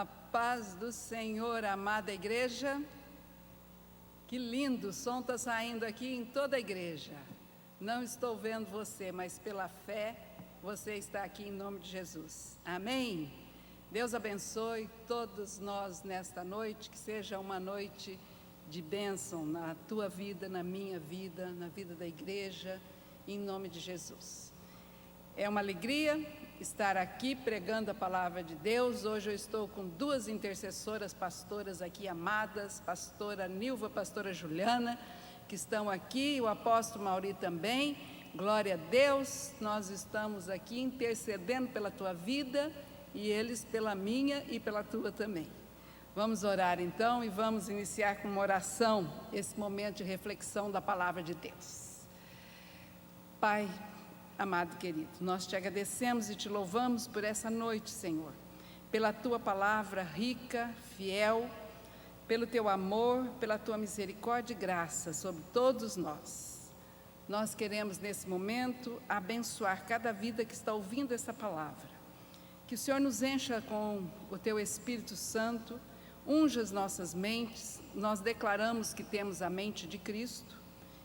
A paz do Senhor, amada igreja. Que lindo, o som está saindo aqui em toda a igreja. Não estou vendo você, mas pela fé você está aqui em nome de Jesus. Amém? Deus abençoe todos nós nesta noite, que seja uma noite de bênção na tua vida, na minha vida, na vida da igreja, em nome de Jesus. É uma alegria estar aqui pregando a palavra de Deus. Hoje eu estou com duas intercessoras, pastoras aqui amadas, pastora Nilva, pastora Juliana, que estão aqui, o apóstolo Mauri também. Glória a Deus, nós estamos aqui intercedendo pela tua vida e eles pela minha e pela tua também. Vamos orar então e vamos iniciar com uma oração, esse momento de reflexão da palavra de Deus. Pai, amado querido, nós te agradecemos e te louvamos por essa noite, Senhor, pela tua palavra rica, fiel, pelo teu amor, pela tua misericórdia e graça sobre todos nós. Nós queremos nesse momento abençoar cada vida que está ouvindo essa palavra. Que o Senhor nos encha com o teu Espírito Santo, unja as nossas mentes. Nós declaramos que temos a mente de Cristo,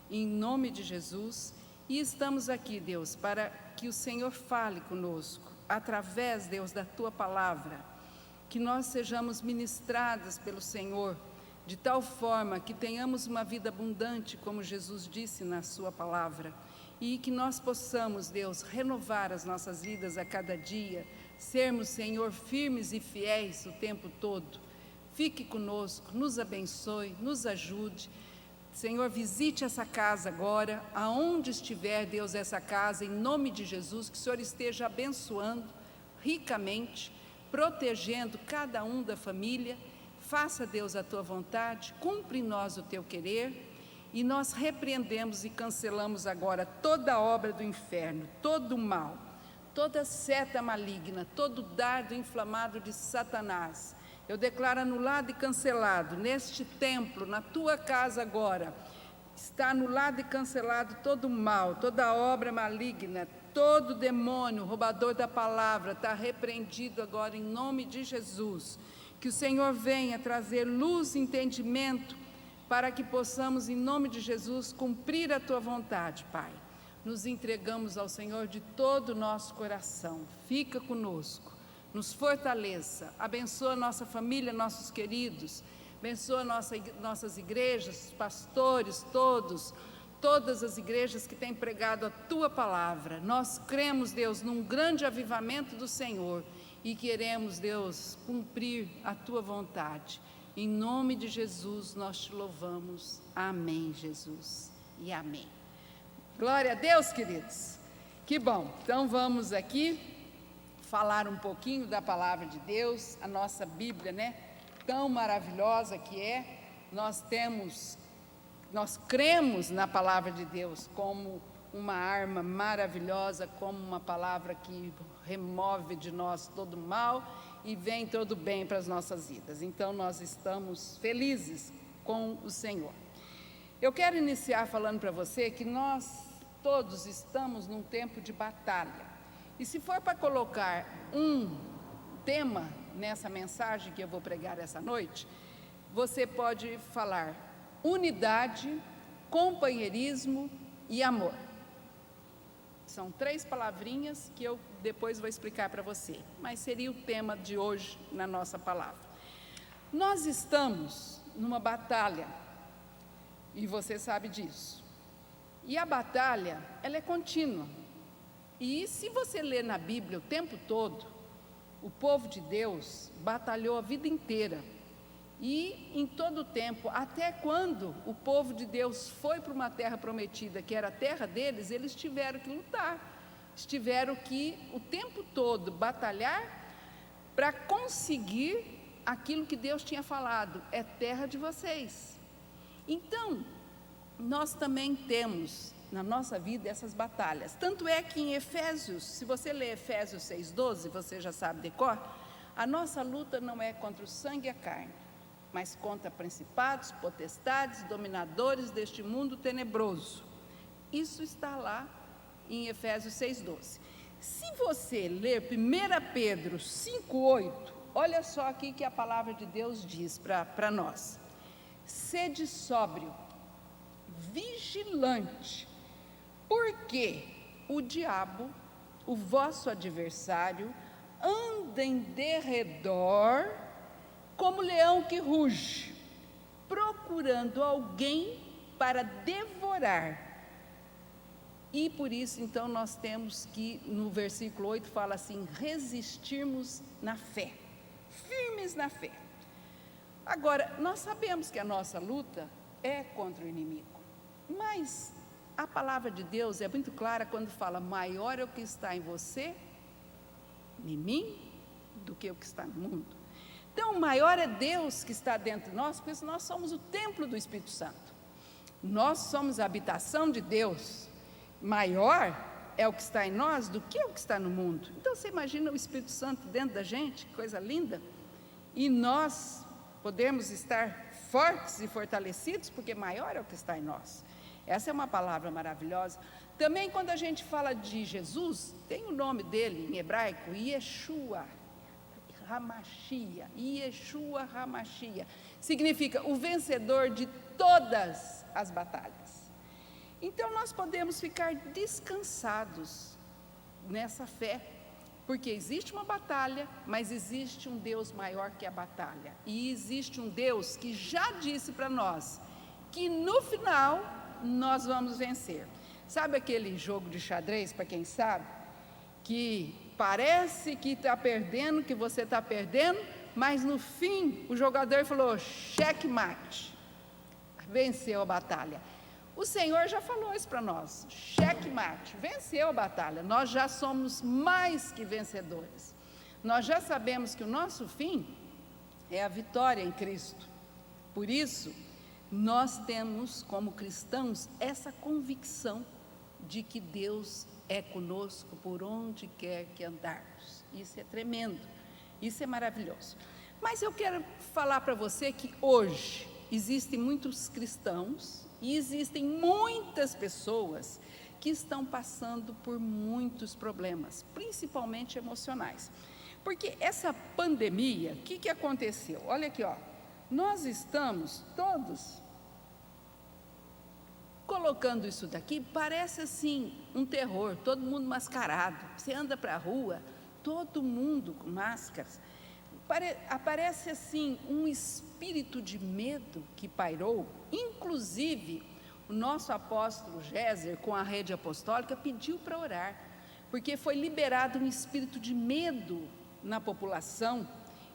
em nome de Jesus. E estamos aqui, Deus, para que o Senhor fale conosco, através, Deus, da Tua palavra, que nós sejamos ministradas pelo Senhor, de tal forma que tenhamos uma vida abundante, como Jesus disse na Sua palavra, e que nós possamos, Deus, renovar as nossas vidas a cada dia, sermos, Senhor, firmes e fiéis o tempo todo. Fique conosco, nos abençoe, nos ajude. Senhor, visite essa casa agora, aonde estiver, Deus, essa casa, em nome de Jesus, que o Senhor esteja abençoando ricamente, protegendo cada um da família. Faça, Deus, a tua vontade, cumpre em nós o teu querer, e nós repreendemos e cancelamos agora toda obra do inferno, todo o mal, toda seta maligna, todo dardo inflamado de Satanás. Eu declaro anulado e cancelado neste templo, na tua casa agora. Está anulado e cancelado todo o mal, toda obra maligna, todo demônio, roubador da palavra, está repreendido agora em nome de Jesus. Que o Senhor venha trazer luz e entendimento para que possamos, em nome de Jesus, cumprir a tua vontade, Pai. Nos entregamos ao Senhor de todo o nosso coração. Fica conosco. Nos fortaleça, abençoa nossa família, nossos queridos, abençoa nossas igrejas, pastores, todas as igrejas que têm pregado a Tua palavra. Nós cremos, Deus, num grande avivamento do Senhor e queremos, Deus, cumprir a Tua vontade. Em nome de Jesus nós te louvamos. Amém, Jesus, e amém. Glória a Deus, queridos. Que bom, então vamos aqui falar um pouquinho da palavra de Deus, a nossa Bíblia, né? Tão maravilhosa que é. Nós cremos na palavra de Deus como uma arma maravilhosa, como uma palavra que remove de nós todo o mal e vem todo o bem para as nossas vidas. Então nós estamos felizes com o Senhor. Eu quero iniciar falando para você que nós todos estamos num tempo de batalha. E se for para colocar um tema nessa mensagem que eu vou pregar essa noite, você pode falar unidade, companheirismo e amor. São 3 palavrinhas que eu depois vou explicar para você, mas seria o tema de hoje na nossa palavra. Nós estamos numa batalha, e você sabe disso. E a batalha, ela é contínua. E se você ler na Bíblia o tempo todo, o povo de Deus batalhou a vida inteira. E em todo o tempo, até quando o povo de Deus foi para uma terra prometida, que era a terra deles, eles tiveram que lutar. Eles tiveram que, o tempo todo, batalhar para conseguir aquilo que Deus tinha falado. É terra de vocês. Então, nós também temos na nossa vida essas batalhas. Tanto é que em Efésios, se você ler Efésios 6,12, você já sabe de cor, a nossa luta não é contra o sangue e a carne, mas contra principados, potestades, dominadores deste mundo tenebroso. Isso está lá em Efésios 6,12. Se você ler 1 Pedro 5,8, olha só aqui que a palavra de Deus diz para nós: sede sóbrio, vigilante, porque o diabo, o vosso adversário, anda em derredor como leão que ruge, procurando alguém para devorar. E por isso, então, nós temos que, no versículo 8, fala assim: resistirmos na fé, firmes na fé. Agora, nós sabemos que a nossa luta é contra o inimigo, mas a palavra de Deus é muito clara quando fala: maior é o que está em você, em mim, do que o que está no mundo. Então, maior é Deus que está dentro de nós, porque nós somos o templo do Espírito Santo. Nós somos a habitação de Deus. Maior é o que está em nós do que o que está no mundo. Então, você imagina o Espírito Santo dentro da gente, que coisa linda. E nós podemos estar fortes e fortalecidos, porque maior é o que está em nós. Essa é uma palavra maravilhosa. Também, quando a gente fala de Jesus, tem o nome dele em hebraico, Yeshua Hamashia. Yeshua Hamashia significa o vencedor de todas as batalhas. Então, nós podemos ficar descansados nessa fé, porque existe uma batalha, mas existe um Deus maior que a batalha. E existe um Deus que já disse para nós que no final nós vamos vencer. Sabe aquele jogo de xadrez, para quem sabe, que parece que está perdendo, que você está perdendo, mas no fim o jogador falou checkmate, venceu a batalha. O Senhor já falou isso para nós, checkmate, venceu a batalha. Nós já somos mais que vencedores. Nós já sabemos que o nosso fim é a vitória em Cristo. Por isso, nós temos como cristãos essa convicção de que Deus é conosco por onde quer que andarmos. Isso é tremendo, isso é maravilhoso. Mas eu quero falar para você que hoje existem muitos cristãos e existem muitas pessoas que estão passando por muitos problemas, principalmente emocionais. Porque essa pandemia, o que aconteceu? Olha aqui, ó, nós estamos todos colocando isso daqui, parece assim um terror, todo mundo mascarado. Você anda para a rua, todo mundo com máscaras. Aparece assim um espírito de medo que pairou. Inclusive, o nosso apóstolo Géser, com a rede apostólica, pediu para orar, porque foi liberado um espírito de medo na população,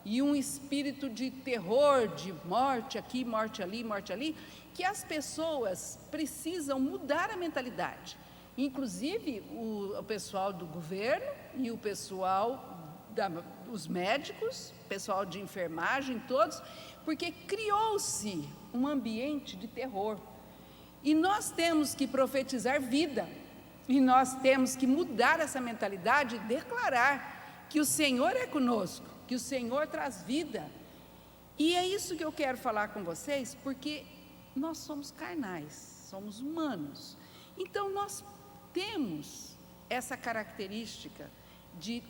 e um espírito de terror, de morte aqui, morte ali, que as pessoas precisam mudar a mentalidade, inclusive o pessoal do governo e o pessoal os médicos, pessoal de enfermagem, todos, porque criou-se um ambiente de terror, e nós temos que profetizar vida, e nós temos que mudar essa mentalidade e declarar que o Senhor é conosco, que o Senhor traz vida. E é isso que eu quero falar com vocês, porque nós somos carnais, somos humanos, então nós temos essa característica de,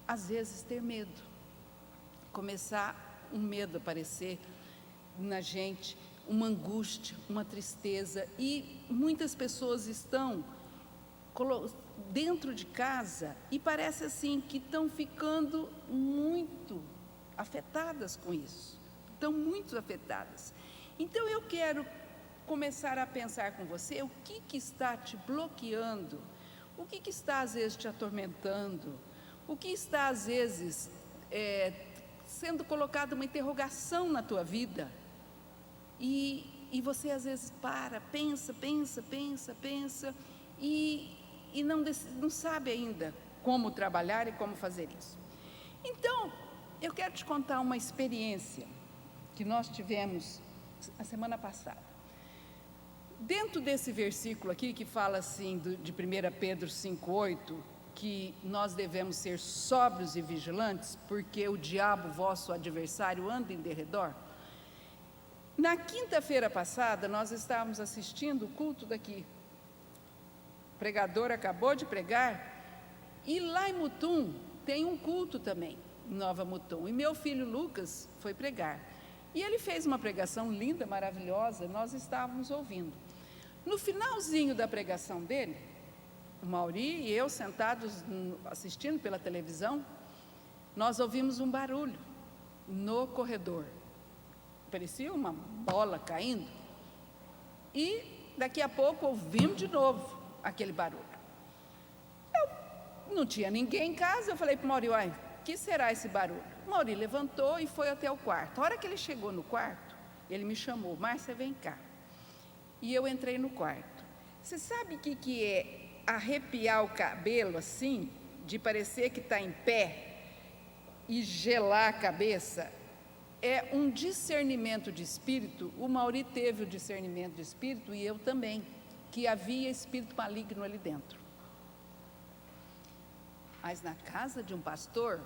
às vezes, ter medo, começar um medo aparecer na gente, uma angústia, uma tristeza, e muitas pessoas estão dentro de casa e parece assim que estão ficando muito afetadas com isso, estão muito afetadas. Então eu quero começar a pensar com você o que está te bloqueando, o que está às vezes te atormentando, o que está às vezes sendo colocada uma interrogação na tua vida, e você às vezes pensa e não sabe ainda como trabalhar e como fazer isso. Então, eu quero te contar uma experiência que nós tivemos a semana passada. Dentro desse versículo aqui, que fala assim, de 1 Pedro 5,8, que nós devemos ser sóbrios e vigilantes, porque o diabo, vosso adversário, anda em derredor. Na quinta-feira passada, nós estávamos assistindo o culto daqui. O pregador acabou de pregar, e lá em Mutum tem um culto também, Nova Mutum. E meu filho Lucas foi pregar. E ele fez uma pregação linda, maravilhosa, nós estávamos ouvindo. No finalzinho da pregação dele, o Mauri e eu sentados assistindo pela televisão, nós ouvimos um barulho no corredor. Parecia uma bola caindo. E daqui a pouco ouvimos de novo aquele barulho. Não tinha ninguém em casa, eu falei para o Mauri, o que será esse barulho? O Mauri levantou e foi até o quarto. A hora que ele chegou no quarto, ele me chamou, Márcia, vem cá. E eu entrei no quarto. Você sabe o que é arrepiar o cabelo assim, de parecer que está em pé e gelar a cabeça? É um discernimento de espírito. O Mauri teve o discernimento de espírito e eu também, que havia espírito maligno ali dentro. Mas na casa de um pastor,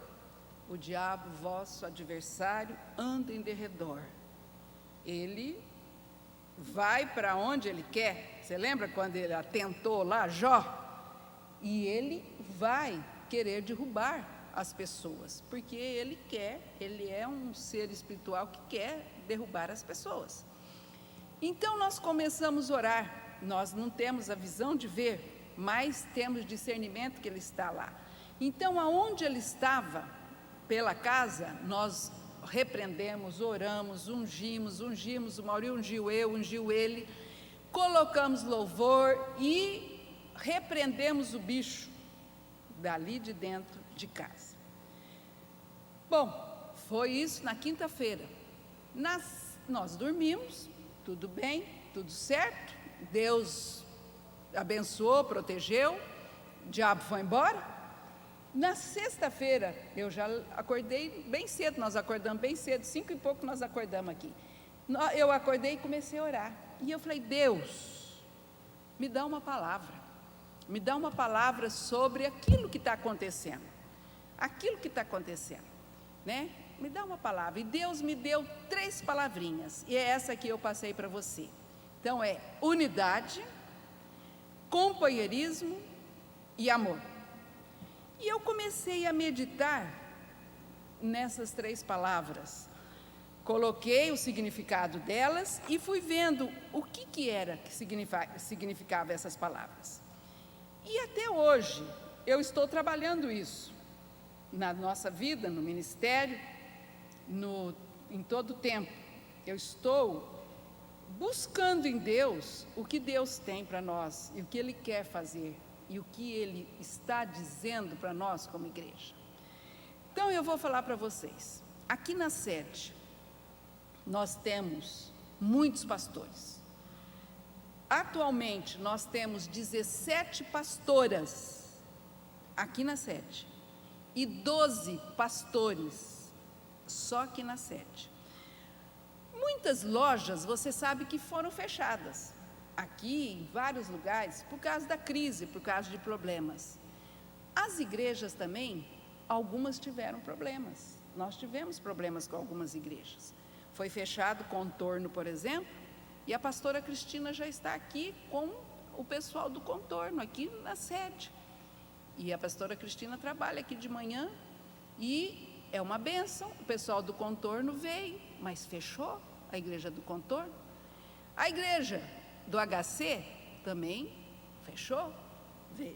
o diabo, vosso adversário, anda em derredor. Ele vai para onde ele quer. Você lembra quando ele atentou lá, Jó? E ele vai querer derrubar as pessoas, porque ele é um ser espiritual que quer derrubar as pessoas. Então nós começamos a orar. Nós não temos a visão de ver, mas temos discernimento que ele está lá. Então, aonde ele estava, pela casa, nós repreendemos, oramos, ungimos, o Mauri ungiu eu, ungiu ele, colocamos louvor e repreendemos o bicho dali de dentro de casa. Bom, foi isso na quinta-feira. Nós dormimos, tudo bem, tudo certo, Deus abençoou, protegeu, o diabo foi embora. Na sexta-feira, eu já acordei bem cedo, nós acordamos bem cedo, 5 e pouco nós acordamos aqui. Eu acordei e comecei a orar. E eu falei, Deus, me dá uma palavra sobre aquilo que está acontecendo. Né? Me dá uma palavra. E Deus me deu 3 palavrinhas, e é essa que eu passei para você. Então é unidade, companheirismo e amor. E eu comecei a meditar nessas 3 palavras. Coloquei o significado delas e fui vendo o que era que significava essas palavras. E até hoje eu estou trabalhando isso na nossa vida, no ministério, em todo o tempo. Eu estou buscando em Deus o que Deus tem para nós e o que Ele quer fazer e o que Ele está dizendo para nós como igreja. Então eu vou falar para vocês. Aqui na sede, nós temos muitos pastores. Atualmente, nós temos 17 pastoras aqui na sede e 12 pastores só aqui na sede. Muitas lojas, você sabe que foram fechadas, aqui em vários lugares, por causa da crise, por causa de problemas. As igrejas também, algumas tiveram problemas. Nós tivemos problemas com algumas igrejas. Foi fechado o Contorno, por exemplo, e a pastora Cristina já está aqui com o pessoal do Contorno, aqui na sede. E a pastora Cristina trabalha aqui de manhã e é uma bênção. O pessoal do Contorno veio, mas fechou a igreja do Contorno. A igreja do HC também fechou,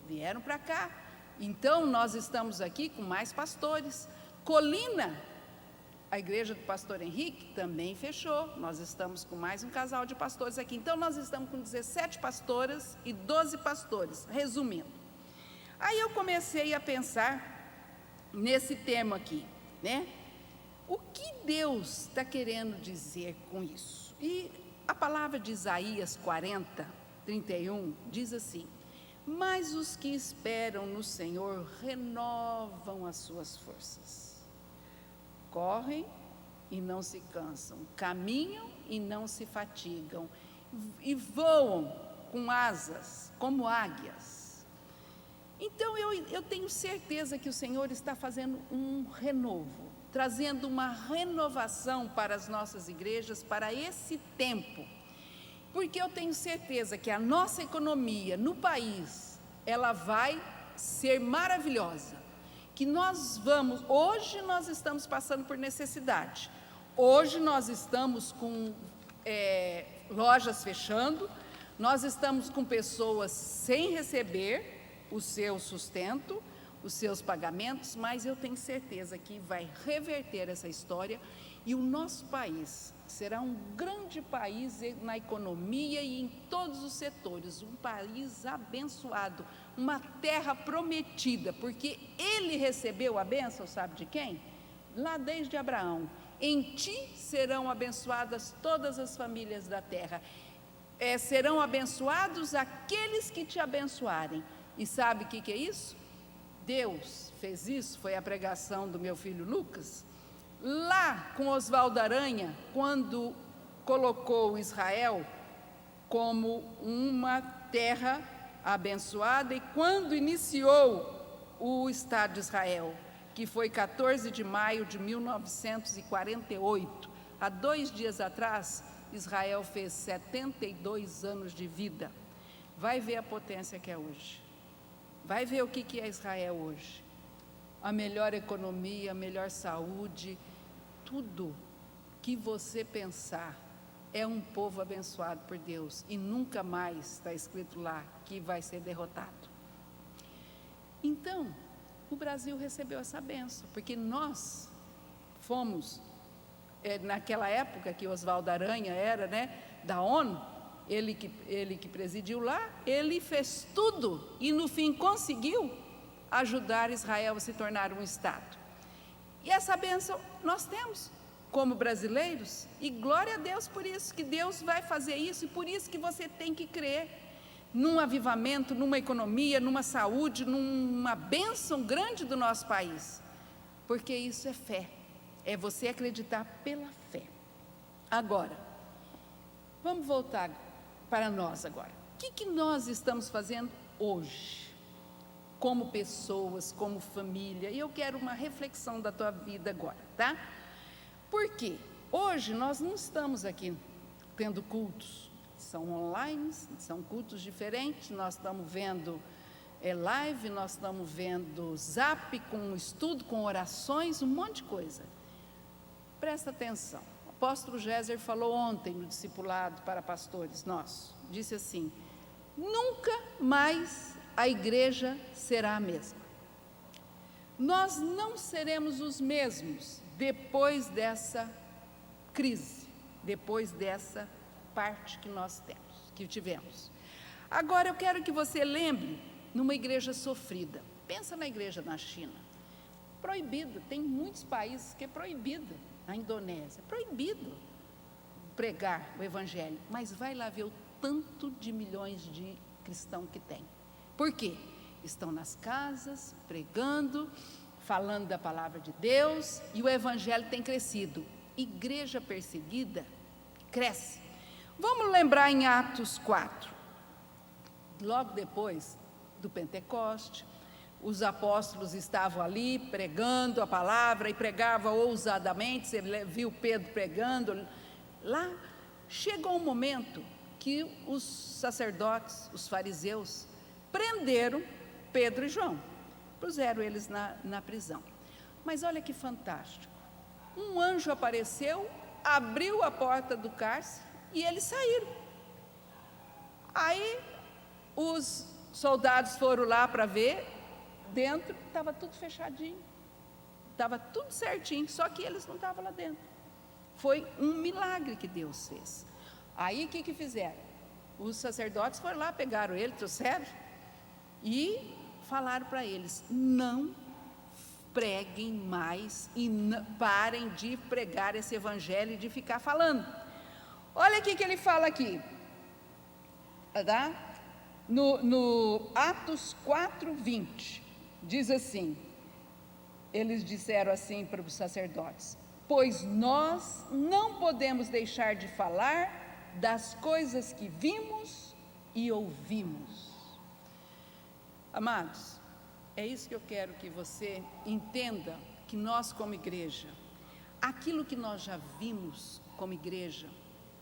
vieram para cá. Então, nós estamos aqui com mais pastores. Colina, a igreja do pastor Henrique, também fechou. Nós estamos com mais um casal de pastores aqui. Então, nós estamos com 17 pastoras e 12 pastores, resumindo. Aí eu comecei a pensar nesse tema aqui, né? O que Deus está querendo dizer com isso? E a palavra de Isaías 40, 31, diz assim: mas os que esperam no Senhor renovam as suas forças. Correm e não se cansam, caminham e não se fatigam, e voam com asas como águias. Então eu tenho certeza que o Senhor está fazendo um renovo, trazendo uma renovação para as nossas igrejas, para esse tempo, porque eu tenho certeza que a nossa economia no país, ela vai ser maravilhosa, que hoje nós estamos passando por necessidade, hoje nós estamos com lojas fechando, nós estamos com pessoas sem receber o seu sustento, os seus pagamentos, mas eu tenho certeza que vai reverter essa história e o nosso país será um grande país na economia e em todos os setores, um país abençoado, uma terra prometida, porque ele recebeu a bênção, sabe de quem? Lá desde Abraão. Em ti serão abençoadas todas as famílias da terra. Serão abençoados aqueles que te abençoarem. E sabe o que é isso? Deus fez isso, foi a pregação do meu filho Lucas, lá com Oswaldo Aranha, quando colocou Israel como uma terra abençoada e quando iniciou o Estado de Israel, que foi 14 de maio de 1948, há 2 dias atrás, Israel fez 72 anos de vida. Vai ver a potência que é hoje. Vai ver o que é Israel hoje. A melhor economia, a melhor saúde, tudo que você pensar, é um povo abençoado por Deus e nunca mais está escrito lá que vai ser derrotado. Então, o Brasil recebeu essa bênção, porque nós fomos, naquela época que Oswaldo Aranha era, da ONU, ele que presidiu lá, ele fez tudo e no fim conseguiu ajudar Israel a se tornar um Estado. E essa bênção nós temos como brasileiros, e glória a Deus por isso, que Deus vai fazer isso, e por isso que você tem que crer num avivamento, numa economia, numa saúde, numa bênção grande do nosso país, porque isso é fé, é você acreditar pela fé. Agora, vamos voltar para nós agora. O que nós estamos fazendo hoje, como pessoas, como família? E eu quero uma reflexão da tua vida agora, tá? Porque hoje nós não estamos aqui tendo cultos, são online, são cultos diferentes, nós estamos vendo live, nós estamos vendo zap com estudo, com orações, um monte de coisa. Presta atenção, o apóstolo Géser falou ontem no discipulado para pastores nossos, disse assim: nunca mais a igreja será a mesma. Nós não seremos os mesmos depois dessa crise, depois dessa parte que nós tivemos. Agora eu quero que você lembre numa igreja sofrida. Pensa na igreja na China. Proibido, tem muitos países que é proibido. Na Indonésia, proibido pregar o evangelho. Mas vai lá ver o tanto de milhões de cristãos que tem. Por quê? Estão nas casas, pregando, falando da palavra de Deus, e o evangelho tem crescido. Igreja perseguida cresce. Vamos lembrar em Atos 4, logo depois do Pentecoste, os apóstolos estavam ali pregando a palavra e pregavam ousadamente. Você viu Pedro pregando lá. Chegou um momento que os sacerdotes, os fariseus, prenderam Pedro e João, puseram eles na prisão. Mas olha que fantástico, um anjo apareceu, abriu a porta do cárcere e eles saíram. Aí os soldados foram lá para ver, dentro estava tudo fechadinho, estava tudo certinho, só que eles não estavam lá dentro. Foi um milagre que Deus fez. Aí o que fizeram? Os sacerdotes foram lá, pegaram ele, trouxeram e falaram para eles: não preguem mais e parem de pregar esse evangelho e de ficar falando. Olha o que ele fala aqui, tá? No Atos 4:20, diz assim, eles disseram assim para os sacerdotes: pois nós não podemos deixar de falar das coisas que vimos e ouvimos. Amados, é isso que eu quero que você entenda, que nós como igreja, aquilo que nós já vimos como igreja,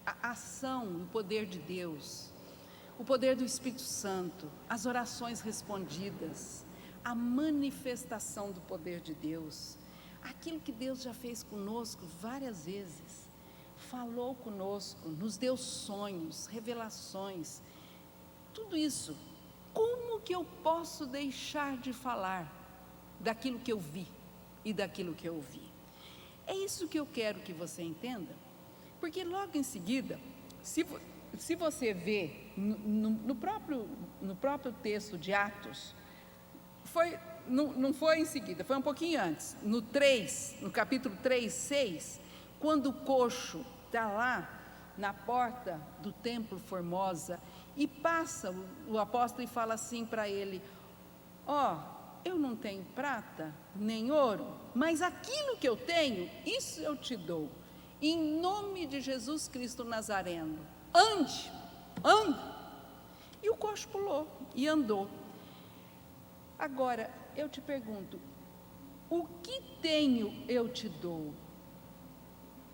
a ação, o poder de Deus, o poder do Espírito Santo, as orações respondidas, a manifestação do poder de Deus, aquilo que Deus já fez conosco várias vezes, falou conosco, nos deu sonhos, revelações, tudo isso. Como que eu posso deixar de falar daquilo que eu vi e daquilo que eu ouvi? É isso que eu quero que você entenda, porque logo em seguida, se você vê no próprio texto de Atos, não foi em seguida, foi um pouquinho antes, no capítulo 3, 6, quando o coxo está lá na porta do templo Formosa, e passa o apóstolo e fala assim para ele: eu não tenho prata nem ouro, mas aquilo que eu tenho, isso eu te dou, em nome de Jesus Cristo Nazareno, ande. E o coxo pulou e andou. Agora, eu te pergunto, o que tenho eu te dou?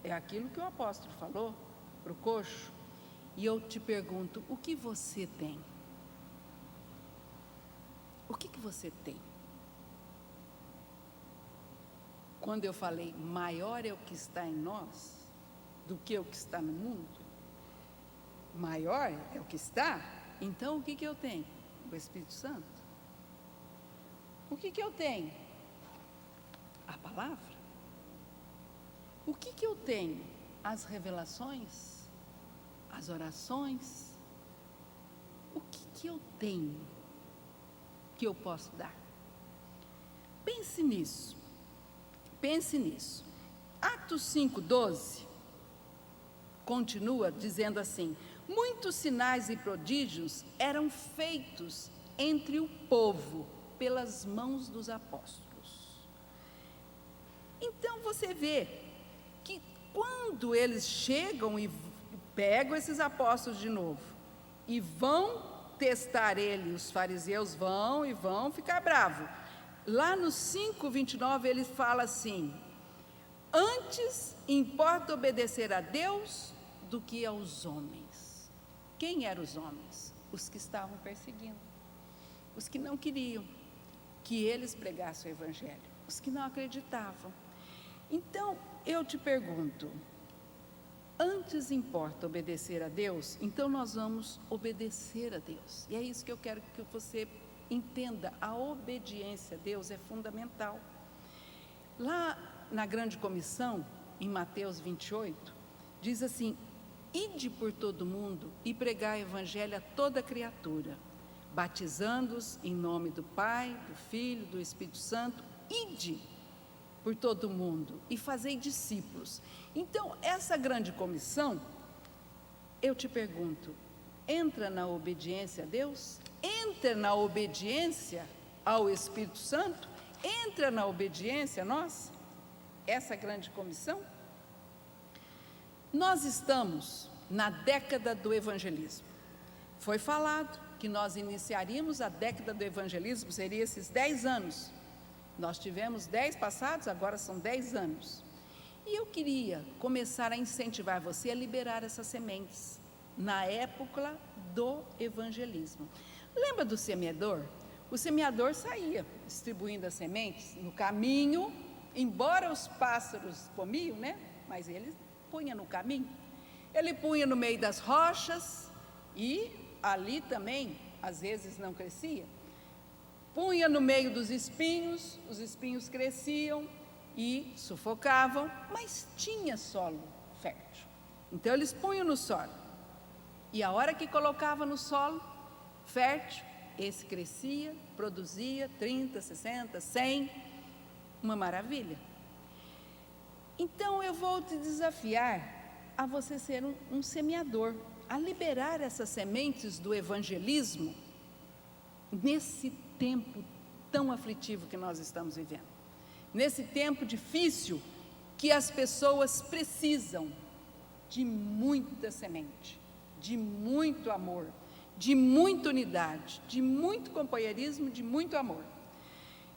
É aquilo que o apóstolo falou para o coxo. E eu te pergunto, o que você tem? O que você tem? Quando eu falei, maior é o que está em nós do que o que está no mundo, maior é o que está, então o que eu tenho? O Espírito Santo. O que eu tenho? A palavra. O que eu tenho? As revelações, as orações. O que eu tenho que eu posso dar? Pense nisso. Atos 5:12 continua dizendo assim: muitos sinais e prodígios eram feitos entre o povo pelas mãos dos apóstolos. Então você vê que quando eles chegam e pegam esses apóstolos de novo e vão testar ele, os fariseus vão ficar bravos. Lá no 5:29 ele fala assim: antes importa obedecer a Deus do que aos homens. Quem eram os homens? Os que estavam perseguindo, os que não queriam que eles pregassem o evangelho, os que não acreditavam. Então eu te pergunto, antes importa obedecer a Deus, então nós vamos obedecer a Deus. E é isso que eu quero que você entenda, a obediência a Deus é fundamental. Lá na grande comissão, em Mateus 28, diz assim: ide por todo mundo e pregai o evangelho a toda criatura, batizando-os em nome do Pai, do Filho, do Espírito Santo. Ide por todo mundo e fazei discípulos. Então, essa grande comissão, eu te pergunto, entra na obediência a Deus? Entra na obediência ao Espírito Santo? Entra na obediência a nós? Essa grande comissão? Nós estamos na década do evangelismo. Foi falado que nós iniciaríamos a década do evangelismo, seria esses 10 anos. Nós tivemos 10 passados, agora são 10 anos. E eu queria começar a incentivar você a liberar essas sementes na época do evangelismo. Lembra do semeador? O semeador saía distribuindo as sementes no caminho, embora os pássaros comiam, né? Mas ele punha no caminho. Ele punha no meio das rochas e ali também, às vezes, não crescia. Punha no meio dos espinhos, os espinhos cresciam e sufocavam, mas tinha solo fértil. Então eles punham no solo. E a hora que colocava no solo fértil, esse crescia, produzia 30, 60, 100, uma maravilha. Então eu vou te desafiar a você ser um semeador, a liberar essas sementes do evangelismo nesse tempo tão aflitivo que nós estamos vivendo, nesse tempo difícil que as pessoas precisam de muita semente, de muito amor, de muita unidade, de muito companheirismo, de muito amor.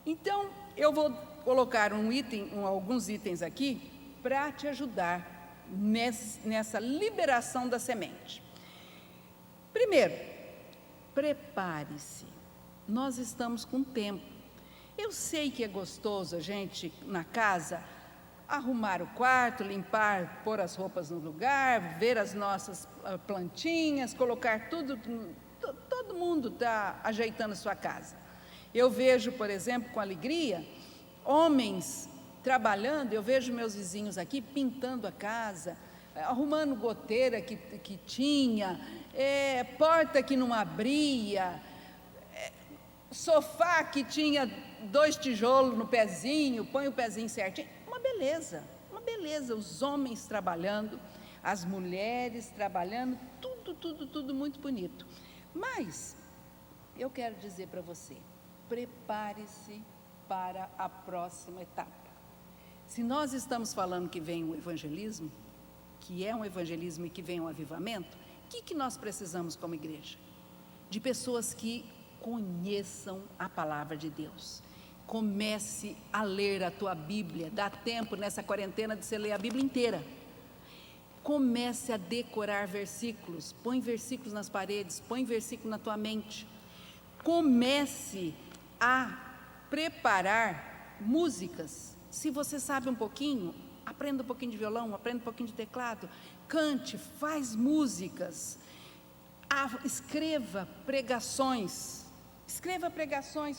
Então eu vou colocar alguns itens aqui para te ajudar nessa liberação da semente. Primeiro, prepare-se. Nós estamos com tempo. Eu sei que é gostoso a gente, na casa, arrumar o quarto, limpar, pôr as roupas no lugar, ver as nossas plantinhas, colocar tudo, todo mundo está ajeitando a sua casa. Eu vejo, por exemplo, com alegria, homens trabalhando, eu vejo meus vizinhos aqui pintando a casa, arrumando goteira que tinha, porta que não abria, sofá que tinha 2 tijolos no pezinho, põe o pezinho certinho, uma beleza, os homens trabalhando, as mulheres trabalhando, tudo muito bonito. Mas, eu quero dizer para você, prepare-se para a próxima etapa. Se nós estamos falando que vem o evangelismo, que é um evangelismo e que vem um avivamento, o que nós precisamos como igreja? De pessoas que conheçam a palavra de Deus. Comece a ler a tua Bíblia, dá tempo nessa quarentena de você ler a Bíblia inteira. Comece a decorar versículos, põe versículos nas paredes, põe versículo na tua mente. Comece a preparar músicas. Se você sabe um pouquinho, aprenda um pouquinho de violão, aprenda um pouquinho de teclado, cante, faz músicas, escreva pregações,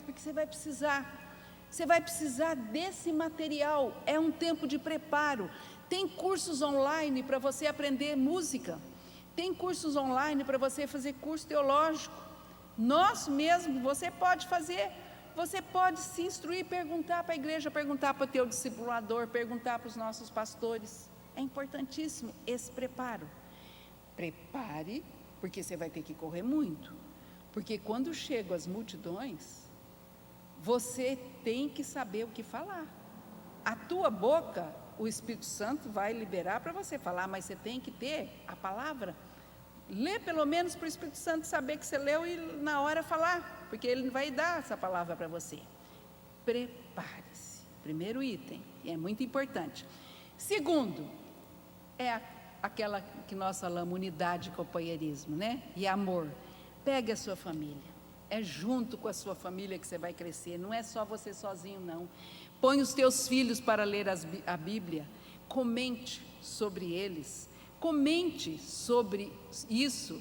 porque você vai precisar desse material, é um tempo de preparo. Tem cursos online para você aprender música, tem cursos online para você fazer curso teológico, nós mesmos, você pode fazer, você pode se instruir, perguntar para a igreja, perguntar para o teu discipulador, perguntar para os nossos pastores, é importantíssimo esse preparo. Prepare, porque você vai ter que correr muito, porque quando chegam as multidões, você tem que saber o que falar. A tua boca, o Espírito Santo vai liberar para você falar, mas você tem que ter a palavra. Lê pelo menos para o Espírito Santo saber que você leu e na hora falar, porque ele vai dar essa palavra para você. Prepare-se. Primeiro item, e é muito importante. Segundo, é aquela que nós falamos, unidade e companheirismo, né? E amor. Pegue a sua família. É junto com a sua família que você vai crescer, não é só você sozinho, não. Põe os teus filhos para ler a Bíblia, comente sobre eles, comente sobre isso.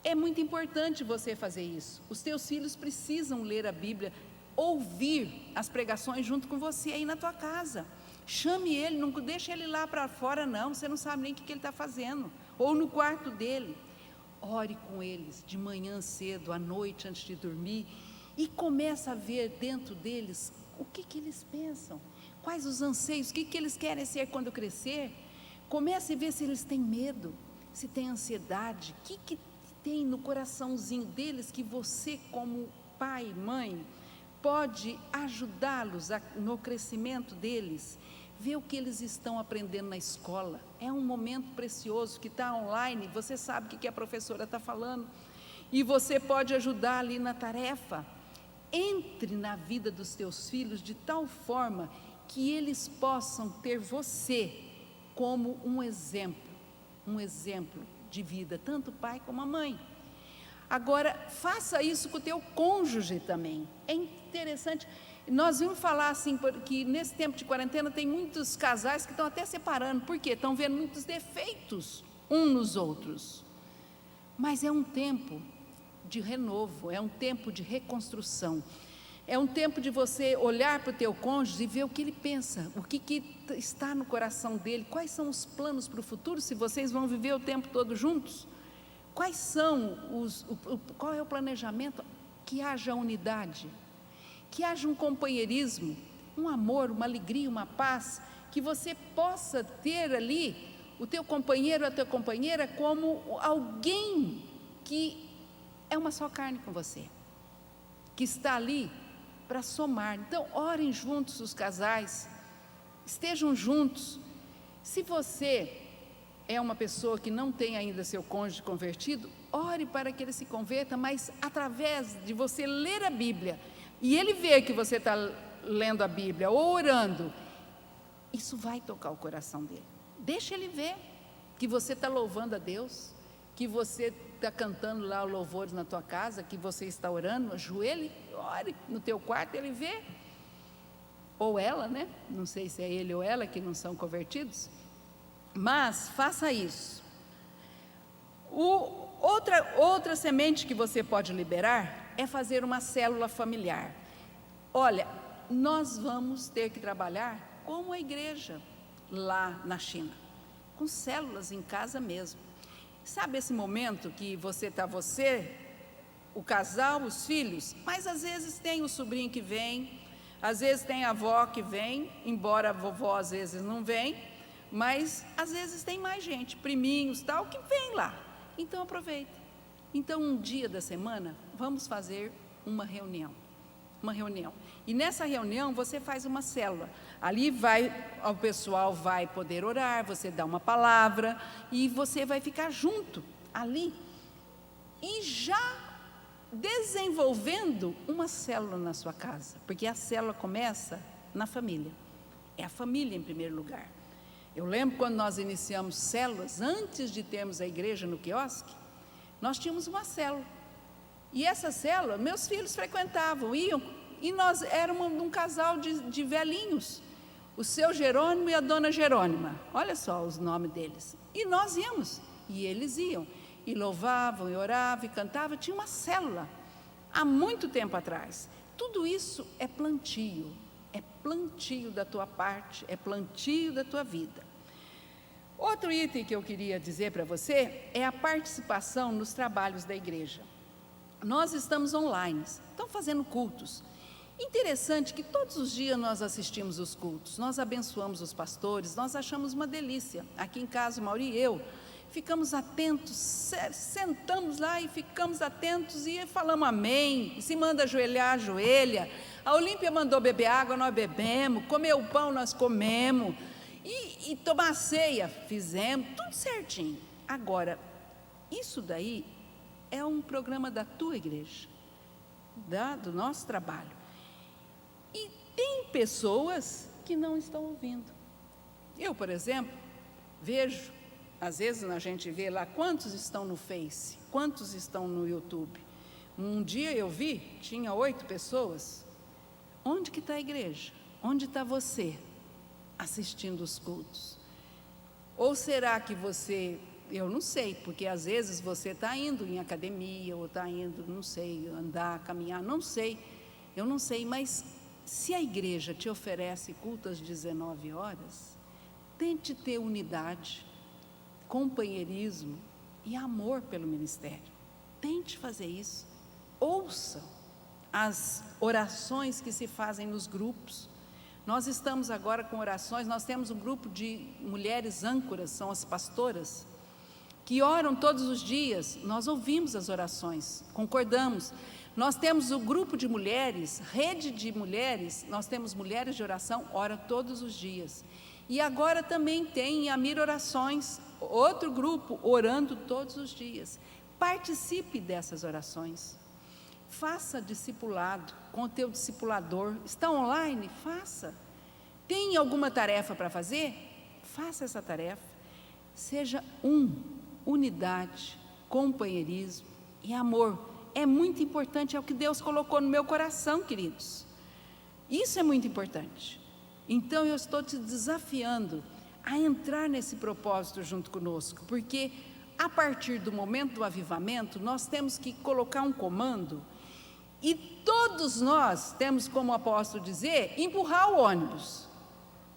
É muito importante você fazer isso. Os teus filhos precisam ler a Bíblia, ouvir as pregações junto com você aí na tua casa. Chame ele, não deixe ele lá para fora não, você não sabe nem o que ele está fazendo, ou no quarto dele. Ore com eles de manhã cedo, à noite antes de dormir, e começa a ver dentro deles o que eles pensam, quais os anseios, o que eles querem ser quando crescer. Comece a ver se eles têm medo, se têm ansiedade, o que tem no coraçãozinho deles que você, como pai, mãe, pode ajudá-los no crescimento deles. Ver o que eles estão aprendendo na escola, é um momento precioso que está online, você sabe o que a professora está falando, e você pode ajudar ali na tarefa. Entre na vida dos teus filhos de tal forma que eles possam ter você como um exemplo de vida, tanto o pai como a mãe. Agora, faça isso com o teu cônjuge também, é interessante. Nós vimos falar assim, que nesse tempo de quarentena tem muitos casais que estão até separando, porque estão vendo muitos defeitos uns nos outros. Mas é um tempo de renovo, é um tempo de reconstrução, é um tempo de você olhar para o teu cônjuge e ver o que ele pensa, o que está no coração dele, quais são os planos para o futuro, se vocês vão viver o tempo todo juntos, qual é o planejamento, que haja unidade, que haja um companheirismo, um amor, uma alegria, uma paz, que você possa ter ali o teu companheiro, a tua companheira como alguém que é uma só carne com você, que está ali para somar. Então, orem juntos os casais, estejam juntos. Se você é uma pessoa que não tem ainda seu cônjuge convertido, ore para que ele se converta, mas através de você ler a Bíblia, e ele vê que você está lendo a Bíblia, ou orando, isso vai tocar o coração dele. Deixa ele ver que você está louvando a Deus, que você está cantando lá louvores na tua casa, que você está orando, ajoelhe, ore no teu quarto, ele vê. Ou ela, né? Não sei se é ele ou ela que não são convertidos. Mas faça isso. Outra semente que você pode liberar é fazer uma célula familiar. Olha, nós vamos ter que trabalhar como a igreja lá na China, com células em casa mesmo. Sabe esse momento que você, o casal, os filhos, mas às vezes tem o sobrinho que vem, às vezes tem a avó que vem, embora a vovó às vezes não vem, mas às vezes tem mais gente, priminhos, tal, que vem lá. Então aproveita. Então um dia da semana vamos fazer uma reunião. E nessa reunião você faz uma célula. Ali o pessoal vai poder orar, você dá uma palavra e você vai ficar junto ali e já desenvolvendo uma célula na sua casa, porque a célula começa na família. É a família em primeiro lugar. Eu lembro quando nós iniciamos células, antes de termos a igreja no quiosque, nós tínhamos uma célula. E essa célula, meus filhos frequentavam, iam, e nós éramos um casal de velhinhos, o seu Jerônimo e a dona Jerônima, olha só os nomes deles. E nós íamos, e eles iam, e louvavam, e oravam, e cantavam, tinha uma célula, há muito tempo atrás. Tudo isso é plantio da tua parte, é plantio da tua vida. Outro item que eu queria dizer para você é a participação nos trabalhos da igreja. Nós estamos online, estamos fazendo cultos. Interessante que todos os dias nós assistimos os cultos, nós abençoamos os pastores, nós achamos uma delícia. Aqui em casa, o Mauri e eu, ficamos atentos, sentamos lá e ficamos atentos e falamos amém, e se manda ajoelhar, ajoelha. A Olímpia mandou beber água, nós bebemos, comer o pão, nós comemos, e tomar ceia, fizemos, tudo certinho. Agora, isso daí é um programa da tua igreja, do nosso trabalho. E tem pessoas que não estão ouvindo. Eu, por exemplo, vejo, às vezes a gente vê lá quantos estão no Face, quantos estão no YouTube. Um dia eu vi, tinha 8 pessoas. Onde que está a igreja? Onde está você assistindo os cultos? Ou será que você, eu não sei, porque às vezes você está indo em academia, ou está indo, não sei, andar, caminhar, não sei, eu não sei, mas se a igreja te oferece culto às 19 horas, tente ter unidade, companheirismo e amor pelo ministério. Tente fazer isso. Ouça as orações que se fazem nos grupos. Nós estamos agora com orações, nós temos um grupo de mulheres âncoras, são as pastoras, que oram todos os dias. Nós ouvimos as orações, concordamos. Nós temos o grupo de mulheres, rede de mulheres, nós temos mulheres de oração, ora todos os dias. E agora também tem Amir Orações, outro grupo, orando todos os dias. Participe dessas orações. Faça discipulado com o teu discipulador. Está online? Faça. Tem alguma tarefa para fazer? Faça essa tarefa. Seja unidade, companheirismo e amor. É muito importante, é o que Deus colocou no meu coração, queridos. Isso é muito importante. Então eu estou te desafiando a entrar nesse propósito junto conosco, porque a partir do momento do avivamento, nós temos que colocar um comando, e todos nós temos, como o apóstolo dizer, empurrar o ônibus,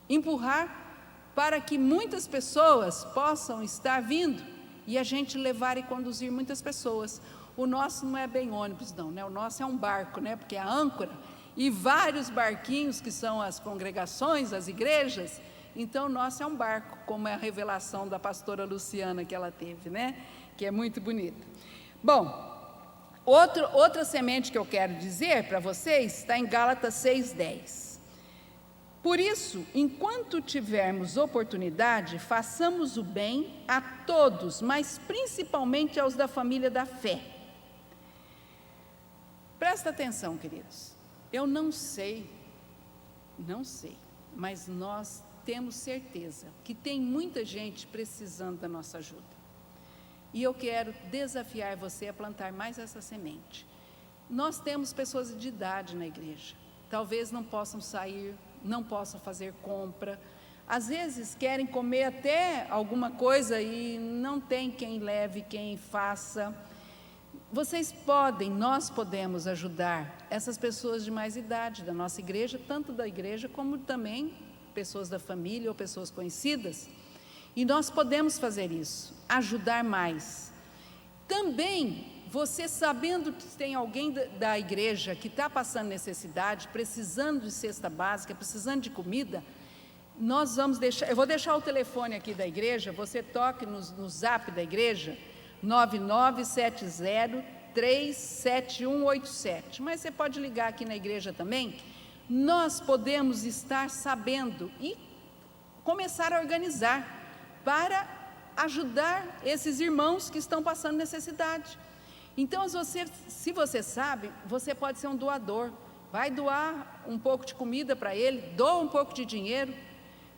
empurrar para que muitas pessoas possam estar vindo, e a gente levar e conduzir muitas pessoas. O nosso não é bem ônibus não, né? O nosso é um barco, né? Porque é a âncora, e vários barquinhos que são as congregações, as igrejas. Então o nosso é um barco, como é a revelação da pastora Luciana que ela teve, né? Que é muito bonita. Bom, outra semente que eu quero dizer para vocês está em Gálatas 6:10. Por isso, enquanto tivermos oportunidade, façamos o bem a todos, mas principalmente aos da família da fé. Presta atenção, queridos. Eu não sei, mas nós temos certeza que tem muita gente precisando da nossa ajuda. E eu quero desafiar você a plantar mais essa semente. Nós temos pessoas de idade na igreja, talvez não possam sair, não possam fazer compra, às vezes querem comer até alguma coisa e não tem quem leve, quem faça. Nós podemos ajudar essas pessoas de mais idade da nossa igreja, tanto da igreja como também pessoas da família ou pessoas conhecidas. E nós podemos fazer isso, ajudar mais. Também, você sabendo que tem alguém da igreja que está passando necessidade, precisando de cesta básica, precisando de comida, eu vou deixar o telefone aqui da igreja, você toque no zap da igreja, 9970-37187, mas você pode ligar aqui na igreja também. Nós podemos estar sabendo e começar a organizar para ajudar esses irmãos que estão passando necessidade. Então, se você sabe, você pode ser um doador, vai doar um pouco de comida para ele, doa um pouco de dinheiro,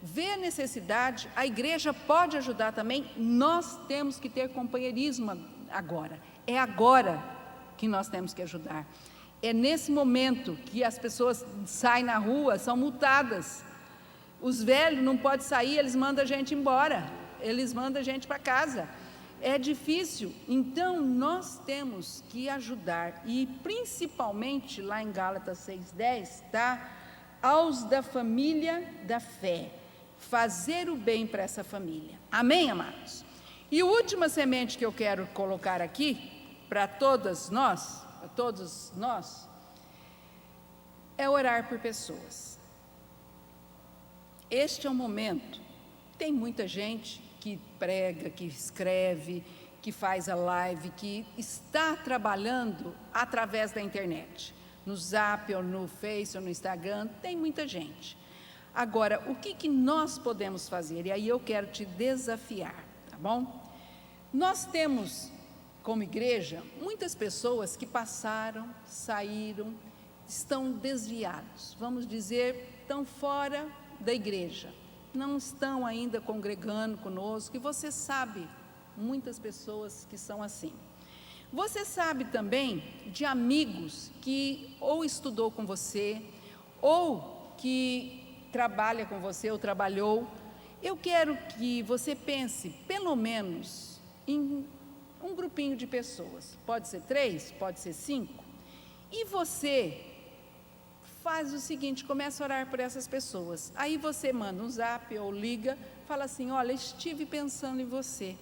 vê a necessidade, a igreja pode ajudar também. Nós temos que ter companheirismo agora, é agora que nós temos que ajudar. É nesse momento que as pessoas saem na rua, são multadas. Os velhos não podem sair, eles mandam a gente embora, eles mandam a gente para casa. É difícil, então nós temos que ajudar, e principalmente lá em Gálatas 6,10, tá? Aos da família da fé, fazer o bem para essa família. Amém, amados? E a última semente que eu quero colocar aqui, para todos nós, é orar por pessoas. Este é o momento, tem muita gente que prega, que escreve, que faz a live, que está trabalhando através da internet, no Zap, ou no Face, ou no Instagram, tem muita gente. Agora, o que nós podemos fazer? E aí eu quero te desafiar, tá bom? Nós temos, como igreja, muitas pessoas que passaram, saíram, estão desviados, vamos dizer, estão fora da igreja, não estão ainda congregando conosco, e você sabe, muitas pessoas que são assim. Você sabe também de amigos que ou estudou com você, ou que trabalha com você, ou trabalhou. Eu quero que você pense, pelo menos, em um grupinho de pessoas, pode ser 3, pode ser 5, e você faz o seguinte, começa a orar por essas pessoas. Aí você manda um zap ou liga, fala assim, olha, estive pensando em você,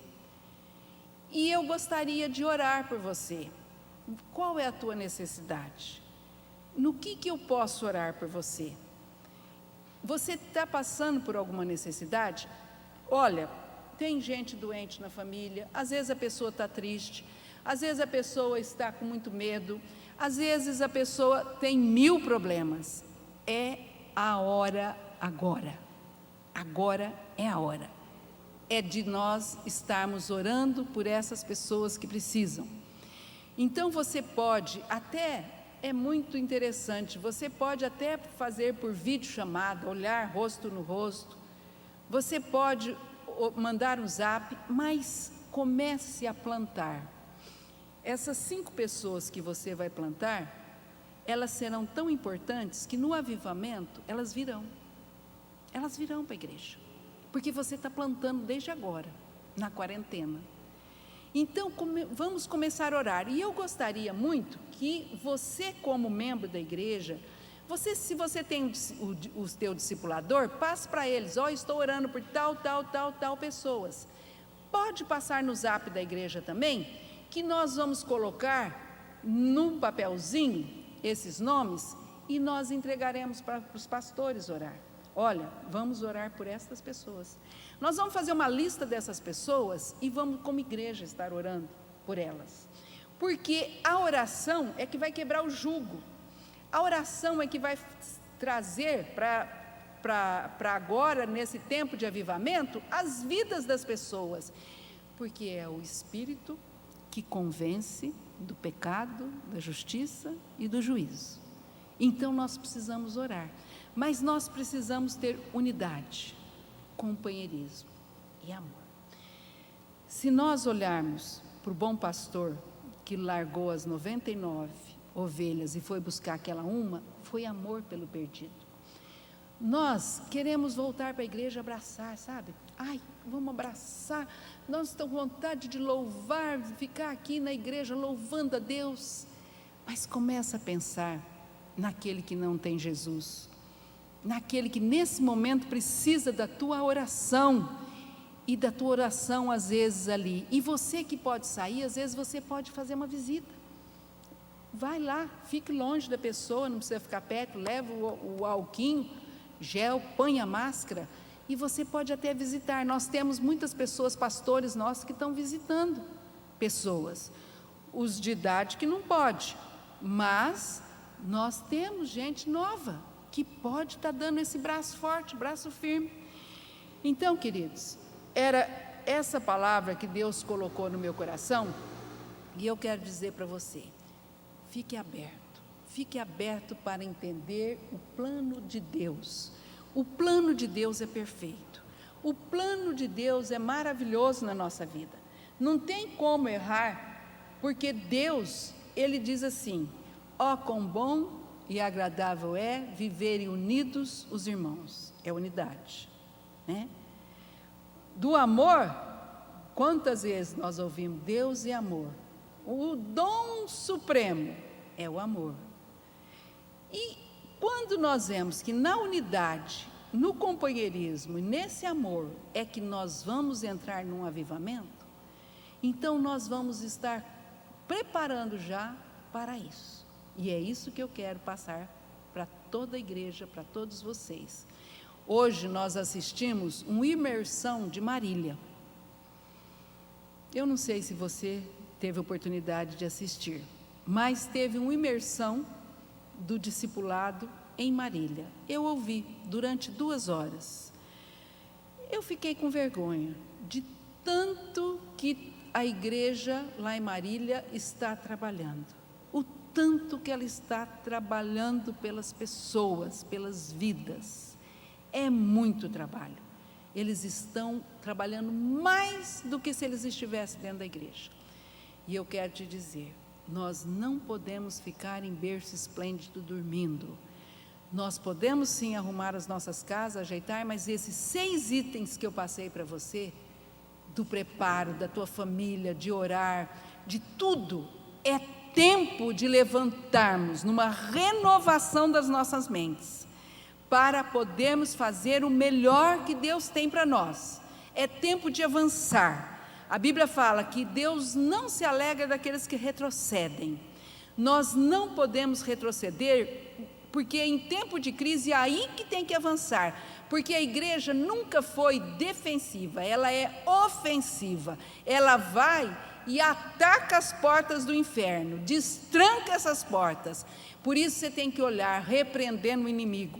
e eu gostaria de orar por você. Qual é a tua necessidade? No que eu posso orar por você? Você está passando por alguma necessidade? Olha, tem gente doente na família, às vezes a pessoa está triste, às vezes a pessoa está com muito medo, às vezes a pessoa tem 1000 problemas. É a hora agora. Agora é a hora. É de nós estarmos orando por essas pessoas que precisam. Então você pode até, é muito interessante, você pode até fazer por videochamada, olhar rosto no rosto, você pode mandar um zap, mas comece a plantar. Essas 5 pessoas que você vai plantar, elas serão tão importantes que no avivamento elas virão para a igreja, porque você está plantando desde agora, na quarentena. Então vamos começar a orar, e eu gostaria muito que você, como membro da igreja, se você tem o teu discipulador, passe para eles, estou orando por tal pessoas. Pode passar no zap da igreja também, que nós vamos colocar num papelzinho esses nomes, e nós entregaremos para os pastores orar. Olha, vamos orar por essas pessoas. Nós vamos fazer uma lista dessas pessoas e vamos, como igreja, estar orando por elas. Porque a oração é que vai quebrar o jugo. A oração é que vai trazer para agora, nesse tempo de avivamento, as vidas das pessoas. Porque é o Espírito que convence do pecado, da justiça e do juízo. Então nós precisamos orar, mas nós precisamos ter unidade, companheirismo e amor. Se nós olharmos para o bom pastor que largou as 99 ovelhas e foi buscar aquela uma, foi amor pelo perdido. Nós queremos voltar para a igreja abraçar, sabe? Ai, vamos abraçar, nós estamos com vontade de louvar, de ficar aqui na igreja louvando a Deus, mas começa a pensar naquele que não tem Jesus, naquele que nesse momento precisa da tua oração, e da tua oração às vezes ali, e você que pode sair, às vezes você pode fazer uma visita, vai lá, fique longe da pessoa, não precisa ficar perto, leva o alquinho, gel, põe a máscara, e você pode até visitar. Nós temos muitas pessoas, pastores nossos, que estão visitando pessoas, os de idade que não pode, mas nós temos gente nova, que pode estar dando esse braço forte, braço firme. Então, queridos, era essa palavra que Deus colocou no meu coração, e eu quero dizer para você, fique aberto para entender o plano de Deus. O plano de Deus é perfeito, o plano de Deus é maravilhoso na nossa vida, não tem como errar, porque Deus, Ele diz assim, ó quão bom e agradável é viverem unidos os irmãos, é unidade, né? Do amor, quantas vezes nós ouvimos, Deus é amor, o dom supremo é o amor, e quando nós vemos que na unidade, no companheirismo e nesse amor é que nós vamos entrar num avivamento, então nós vamos estar preparando já para isso, e é isso que eu quero passar para toda a igreja, para todos vocês. Hoje nós assistimos uma imersão de Marília, eu não sei se você teve a oportunidade de assistir, mas teve uma imersão do discipulado em Marília, eu ouvi durante 2 horas, eu fiquei com vergonha de tanto que a igreja lá em Marília está trabalhando, o tanto que ela está trabalhando pelas pessoas, pelas vidas, é muito trabalho, eles estão trabalhando mais do que se eles estivessem dentro da igreja, e eu quero te dizer, nós não podemos ficar em berço esplêndido dormindo, nós podemos sim arrumar as nossas casas, ajeitar, mas esses 6 itens que eu passei para você, do preparo, da tua família, de orar, de tudo, é tempo de levantarmos numa renovação das nossas mentes, para podermos fazer o melhor que Deus tem para nós, é tempo de avançar. A Bíblia fala que Deus não se alegra daqueles que retrocedem, nós não podemos retroceder, porque em tempo de crise é aí que tem que avançar, porque a igreja nunca foi defensiva, ela é ofensiva, ela vai e ataca as portas do inferno, destranca essas portas, por isso você tem que olhar, repreendendo o inimigo,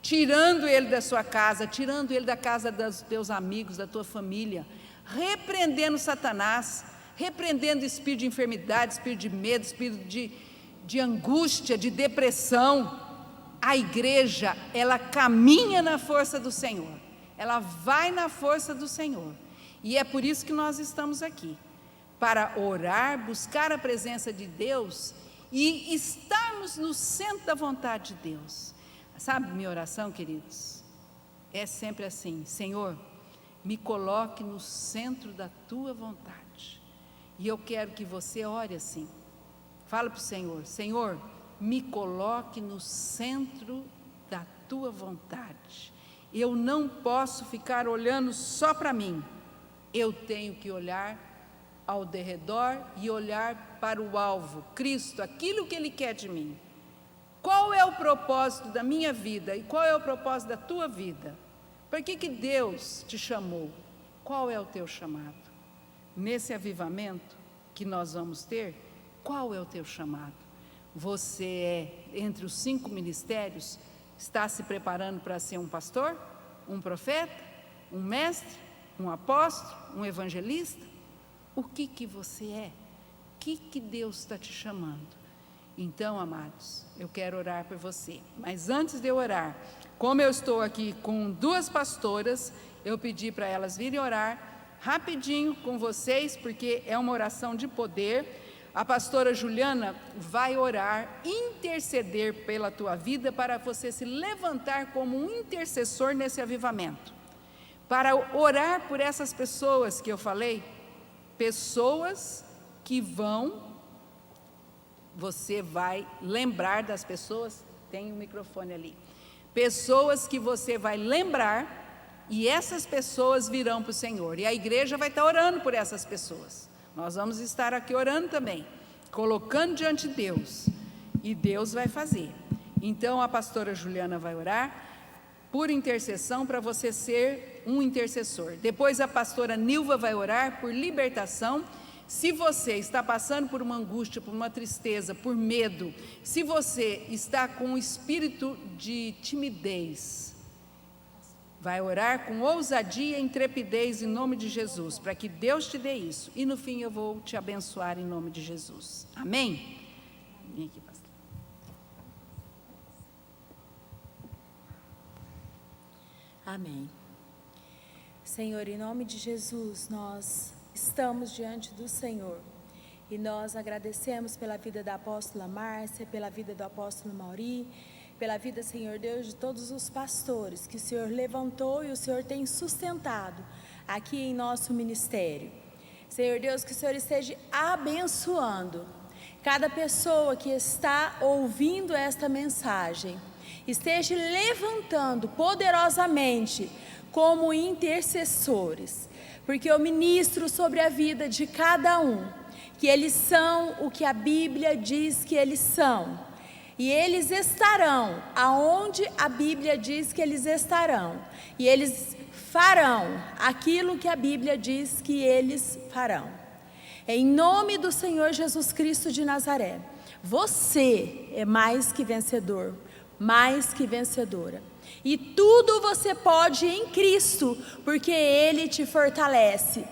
tirando ele da sua casa, tirando ele da casa dos teus amigos, da tua família, repreendendo Satanás, repreendendo espírito de enfermidade, espírito de medo, espírito de angústia, de depressão. A igreja, ela caminha na força do Senhor, ela vai na força do Senhor, e é por isso que nós estamos aqui, para orar, buscar a presença de Deus e estarmos no centro da vontade de Deus. Sabe, minha oração, queridos, é sempre assim, Senhor, me coloque no centro da tua vontade, e eu quero que você ore assim, fala para o Senhor, Senhor, me coloque no centro da tua vontade, eu não posso ficar olhando só para mim, eu tenho que olhar ao derredor e olhar para o alvo, Cristo, aquilo que Ele quer de mim. Qual é o propósito da minha vida e qual é o propósito da tua vida? Por que Deus te chamou? Qual é o teu chamado? Nesse avivamento que nós vamos ter, qual é o teu chamado? Você é, entre os 5 ministérios, está se preparando para ser um pastor, um profeta, um mestre, um apóstolo, um evangelista? O que você é? O que Deus está te chamando? Então, amados, eu quero orar por você, mas antes de eu orar, como eu estou aqui com 2 pastoras, eu pedi para elas virem orar rapidinho com vocês, porque é uma oração de poder. A pastora Juliana vai orar, interceder pela tua vida, para você se levantar como um intercessor nesse avivamento. Para orar por essas pessoas que eu falei, pessoas que você vai lembrar das pessoas, tem um microfone ali. Pessoas que você vai lembrar, e essas pessoas virão para o Senhor. E a igreja vai estar orando por essas pessoas. Nós vamos estar aqui orando também, colocando diante de Deus, e Deus vai fazer. Então a pastora Juliana vai orar por intercessão, para você ser um intercessor. Depois a pastora Nilva vai orar por libertação. Se você está passando por uma angústia, por uma tristeza, por medo, se você está com um espírito de timidez, vai orar com ousadia e intrepidez em nome de Jesus, para que Deus te dê isso. E no fim eu vou te abençoar em nome de Jesus. Amém? Vem aqui, pastor. Amém. Senhor, em nome de Jesus, nós estamos diante do Senhor. E nós agradecemos pela vida da apóstola Márcia, pela vida do apóstolo Mauri, pela vida, Senhor Deus, de todos os pastores que o Senhor levantou e o Senhor tem sustentado aqui em nosso ministério. Senhor Deus, que o Senhor esteja abençoando cada pessoa que está ouvindo esta mensagem, esteja levantando poderosamente como intercessores, porque eu ministro sobre a vida de cada um, que eles são o que a Bíblia diz que eles são. E eles estarão aonde a Bíblia diz que eles estarão. E eles farão aquilo que a Bíblia diz que eles farão. Em nome do Senhor Jesus Cristo de Nazaré, você é mais que vencedor, mais que vencedora. E tudo você pode em Cristo, porque Ele te fortalece.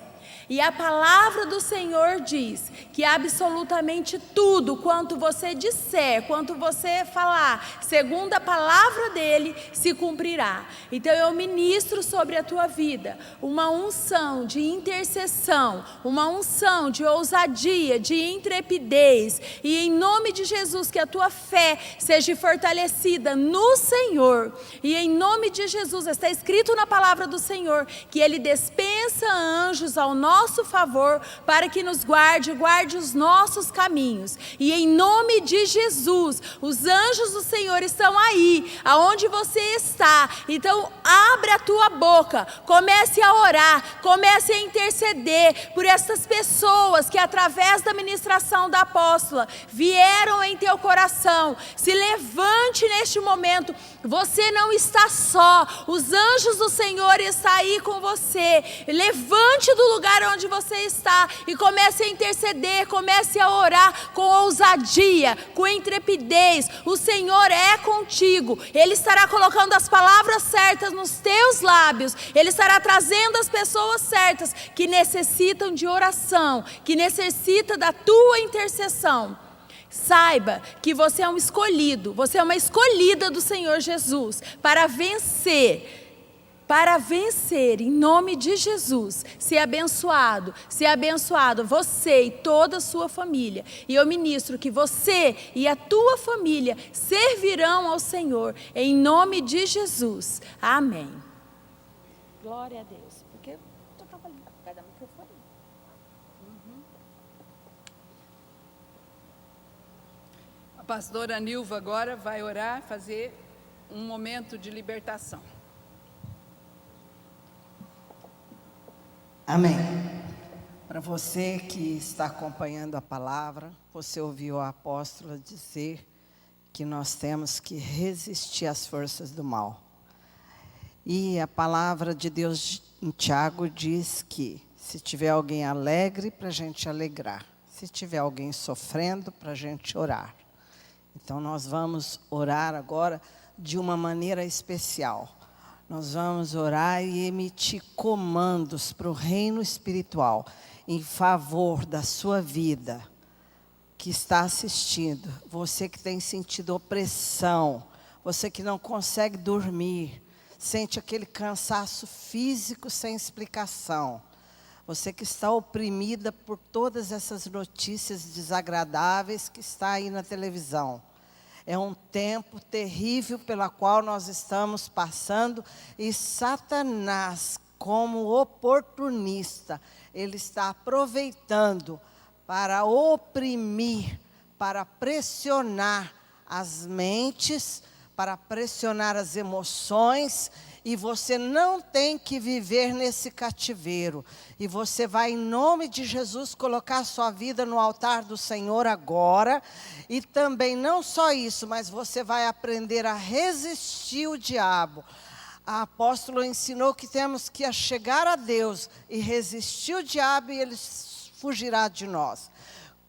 E a palavra do Senhor diz que absolutamente tudo quanto você disser, quanto você falar, segundo a palavra dele, se cumprirá. Então eu ministro sobre a tua vida uma unção de intercessão, uma unção de ousadia, de intrepidez. E em nome de Jesus, que a tua fé seja fortalecida no Senhor. E em nome de Jesus, está escrito na palavra do Senhor que Ele dispensa anjos ao nosso favor, para que nos guarde os nossos caminhos. E em nome de Jesus, os anjos do Senhor estão aí, aonde você está. Então abre a tua boca, comece a orar, comece a interceder por essas pessoas que através da ministração da apóstola vieram em teu coração. Se levante neste momento, você não está só, os anjos do Senhor estão aí com você. Levante do lugar onde você está e comece a interceder, comece a orar com ousadia, com intrepidez. O Senhor é contigo, Ele estará colocando as palavras certas nos teus lábios, Ele estará trazendo as pessoas certas que necessitam de oração, que necessitam da tua intercessão. Saiba que você é um escolhido, você é uma escolhida do Senhor Jesus para vencer, em nome de Jesus. Ser abençoado você e toda a sua família. E eu ministro que você e a tua família servirão ao Senhor, em nome de Jesus. Amém. Glória a Deus. Porque eu estava ali, cada microfone. A pastora Nilva agora vai orar, fazer um momento de libertação. Amém. Para você que está acompanhando a palavra, você ouviu a apóstola dizer que nós temos que resistir às forças do mal. E a palavra de Deus em Tiago diz que se tiver alguém alegre, para a gente alegrar. Se tiver alguém sofrendo, para a gente orar. Então nós vamos orar agora de uma maneira especial. Nós vamos orar e emitir comandos para o reino espiritual em favor da sua vida que está assistindo. Você que tem sentido opressão, você que não consegue dormir, sente aquele cansaço físico sem explicação. Você que está oprimida por todas essas notícias desagradáveis que está aí na televisão. É um tempo terrível pela qual nós estamos passando e Satanás, como oportunista, ele está aproveitando para oprimir, para pressionar as mentes, para pressionar as emoções, e você não tem que viver nesse cativeiro. E você vai, em nome de Jesus, colocar a sua vida no altar do Senhor agora. E também, não só isso, mas você vai aprender a resistir o diabo. A apóstola ensinou que temos que chegar a Deus e resistir o diabo e ele fugirá de nós.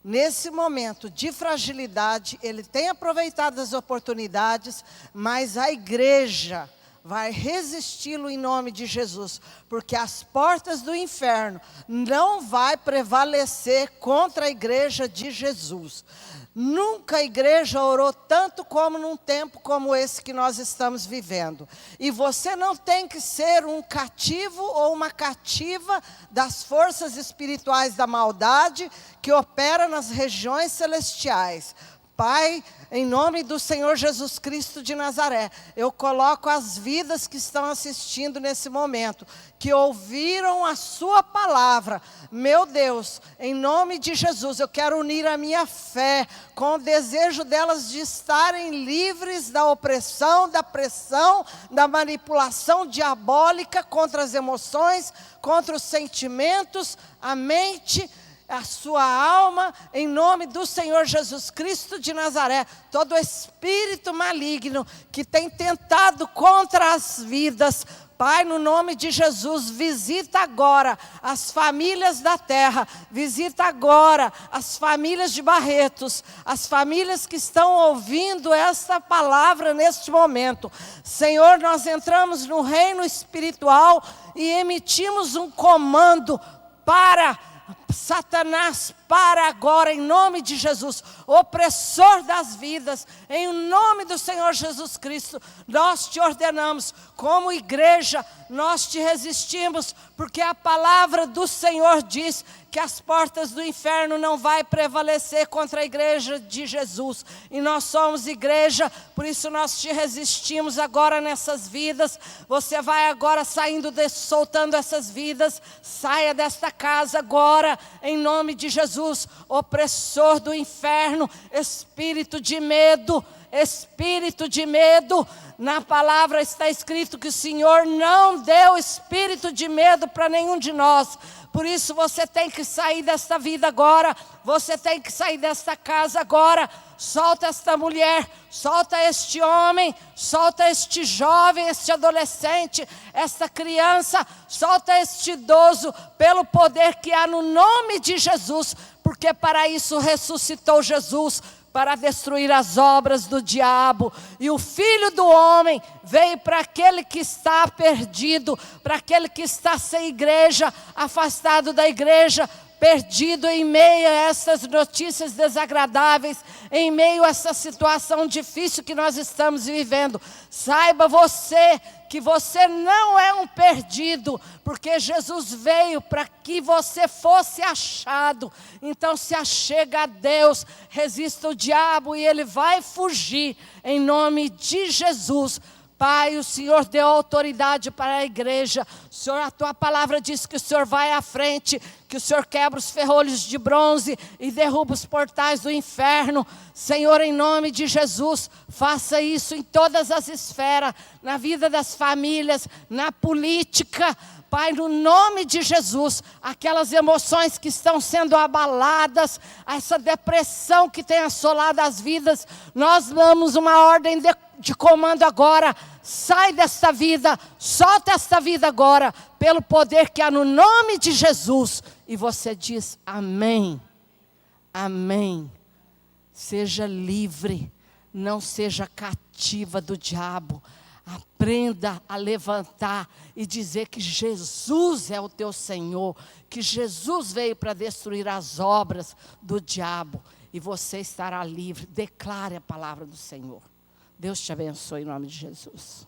Nesse momento de fragilidade, ele tem aproveitado as oportunidades, mas a igreja vai resisti-lo em nome de Jesus, porque as portas do inferno não vai prevalecer contra a igreja de Jesus. Nunca a igreja orou tanto como num tempo como esse que nós estamos vivendo. E você não tem que ser um cativo ou uma cativa das forças espirituais da maldade que opera nas regiões celestiais. Pai, em nome do Senhor Jesus Cristo de Nazaré, eu coloco as vidas que estão assistindo nesse momento, que ouviram a sua palavra. Meu Deus, em nome de Jesus, eu quero unir a minha fé com o desejo delas de estarem livres da opressão, da pressão, da manipulação diabólica contra as emoções, contra os sentimentos, a mente, a sua alma, em nome do Senhor Jesus Cristo de Nazaré. Todo espírito maligno que tem tentado contra as vidas, Pai, no nome de Jesus, visita agora as famílias da terra, visita agora as famílias de Barretos, as famílias que estão ouvindo essa palavra neste momento. Senhor, nós entramos no reino espiritual e emitimos um comando para Satanás, para agora, em nome de Jesus, opressor das vidas, em nome do Senhor Jesus Cristo, nós te ordenamos, como igreja, nós te resistimos, porque a palavra do Senhor diz que as portas do inferno não vai prevalecer contra a igreja de Jesus, e nós somos igreja, por isso nós te resistimos agora nessas vidas. Você vai agora saindo, soltando essas vidas, saia desta casa agora, em nome de Jesus, opressor do inferno, espírito de medo, na palavra está escrito que o Senhor não deu espírito de medo para nenhum de nós. Por isso você tem que sair desta vida agora, você tem que sair desta casa agora. Solta esta mulher, solta este homem, solta este jovem, este adolescente, esta criança, solta este idoso, pelo poder que há no nome de Jesus, porque para isso ressuscitou Jesus, para destruir as obras do diabo. E o Filho do Homem veio para aquele que está perdido, para aquele que está sem igreja, afastado da igreja, perdido em meio a essas notícias desagradáveis, em meio a essa situação difícil que nós estamos vivendo. Saiba você que você não é um perdido, porque Jesus veio para que você fosse achado. Então se achega a Deus, resista o diabo e ele vai fugir, em nome de Jesus. Pai, o Senhor deu autoridade para a igreja. Senhor, a tua palavra diz que o Senhor vai à frente, que o Senhor quebra os ferrolhos de bronze e derruba os portais do inferno. Senhor, em nome de Jesus, faça isso em todas as esferas, na vida das famílias, na política. Pai, no nome de Jesus, aquelas emoções que estão sendo abaladas, essa depressão que tem assolado as vidas, nós damos uma ordem de comando agora. Sai desta vida, solta esta vida agora, pelo poder que há no nome de Jesus. E você diz amém, amém. Seja livre, não seja cativa do diabo. Aprenda a levantar e dizer que Jesus é o teu Senhor, que Jesus veio para destruir as obras do diabo, e você estará livre. Declare a palavra do Senhor. Deus te abençoe em nome de Jesus.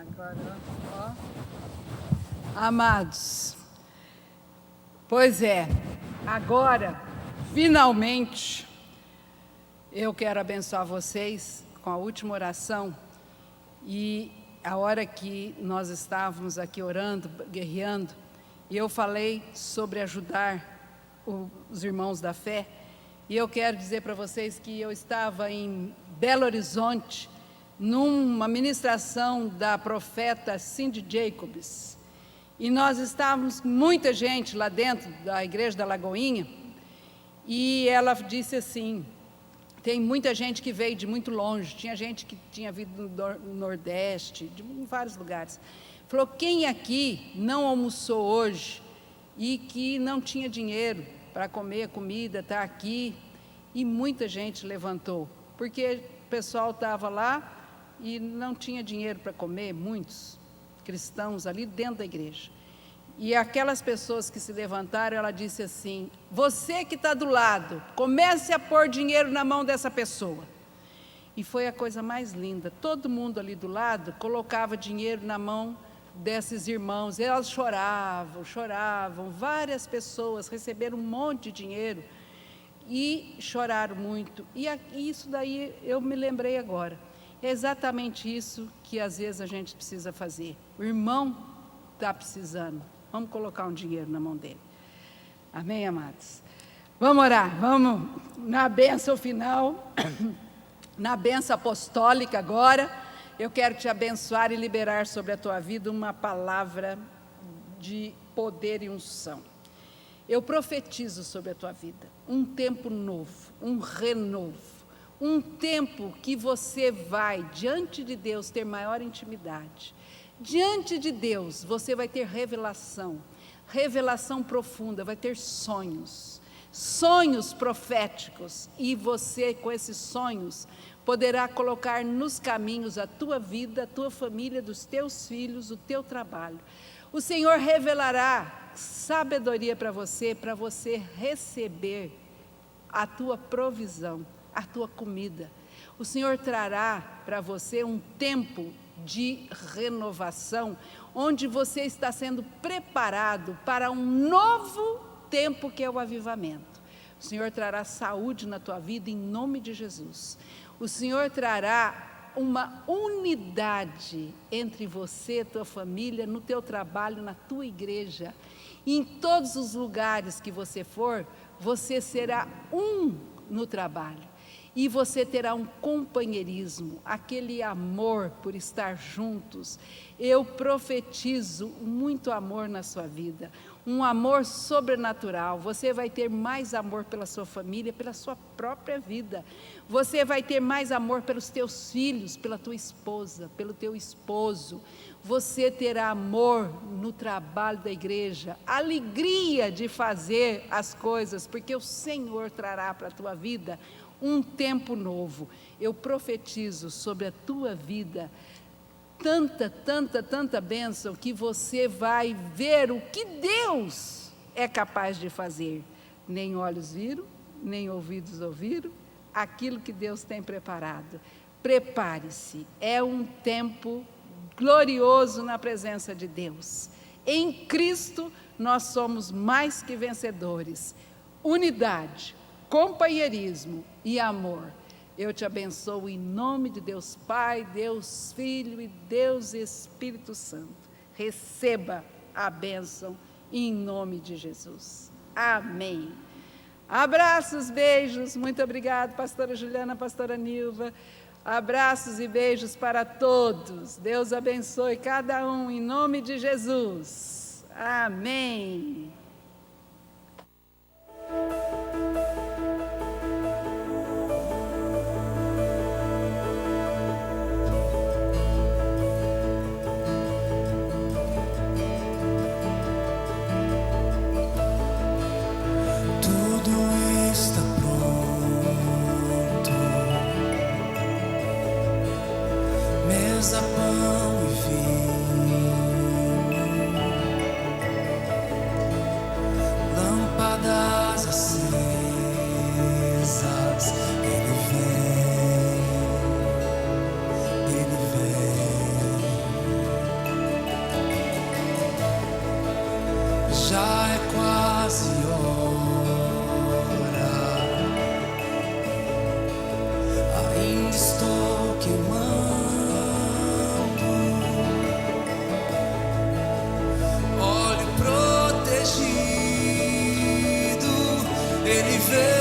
Agora, ó. Amados, pois é, agora, finalmente, eu quero abençoar vocês com a última oração. E a hora que nós estávamos aqui orando, guerreando, e eu falei sobre ajudar os irmãos da fé, e eu quero dizer para vocês que eu estava em Belo Horizonte, numa ministração da profeta Cindy Jacobs, e nós estávamos, muita gente lá dentro da igreja da Lagoinha, e ela disse assim, tem muita gente que veio de muito longe, tinha gente que tinha vindo do Nordeste, de vários lugares. Falou, quem aqui não almoçou hoje e que não tinha dinheiro para comer comida, está aqui? E muita gente levantou, porque o pessoal estava lá e não tinha dinheiro para comer, muitos cristãos ali dentro da igreja. E aquelas pessoas que se levantaram, ela disse assim, você que está do lado, comece a pôr dinheiro na mão dessa pessoa. E foi a coisa mais linda, todo mundo ali do lado colocava dinheiro na mão desses irmãos, elas choravam, várias pessoas receberam um monte de dinheiro e choraram muito. E isso daí eu me lembrei agora, é exatamente isso que às vezes a gente precisa fazer. O irmão está precisando, vamos colocar um dinheiro na mão dele. Amém, amados? Vamos orar, vamos na bênção final, na bênção apostólica agora. Eu quero te abençoar e liberar sobre a tua vida uma palavra de poder e unção. Eu profetizo sobre a tua vida um tempo novo, um renovo, um tempo que você vai, diante de Deus, ter maior intimidade. Diante de Deus, você vai ter revelação profunda, vai ter sonhos proféticos, e você, com esses sonhos, poderá colocar nos caminhos a tua vida, a tua família, dos teus filhos, o teu trabalho. O Senhor revelará sabedoria para você receber a tua provisão, a tua comida. O Senhor trará para você um tempo de renovação, onde você está sendo preparado para um novo tempo que é o avivamento. O Senhor trará saúde na tua vida em nome de Jesus. O Senhor trará uma unidade entre você, tua família, no teu trabalho, na tua igreja. E em todos os lugares que você for, você será um no trabalho. E você terá um companheirismo, aquele amor por estar juntos. Eu profetizo muito amor na sua vida, um amor sobrenatural. Você vai ter mais amor pela sua família, pela sua própria vida. Você vai ter mais amor pelos teus filhos, pela tua esposa, pelo teu esposo. Você terá amor no trabalho da igreja, alegria de fazer as coisas, porque o Senhor trará para a tua vida um tempo novo. Eu profetizo sobre a tua vida tanta bênção, que você vai ver o que Deus é capaz de fazer. Nem olhos viram, nem ouvidos ouviram, aquilo que Deus tem preparado. Prepare-se, é um tempo glorioso na presença de Deus. Em Cristo nós somos mais que vencedores. Unidade, companheirismo e amor. Eu te abençoo em nome de Deus Pai, Deus Filho e Deus Espírito Santo. Receba a bênção em nome de Jesus. Amém. Abraços, beijos. Muito obrigado, pastora Juliana, pastora Nilva. Abraços e beijos para todos. Deus abençoe cada um em nome de Jesus. Amém. Mesa, pão e vinho, já é quase hora. Ainda estou queimando, óleo protegido, Ele veio.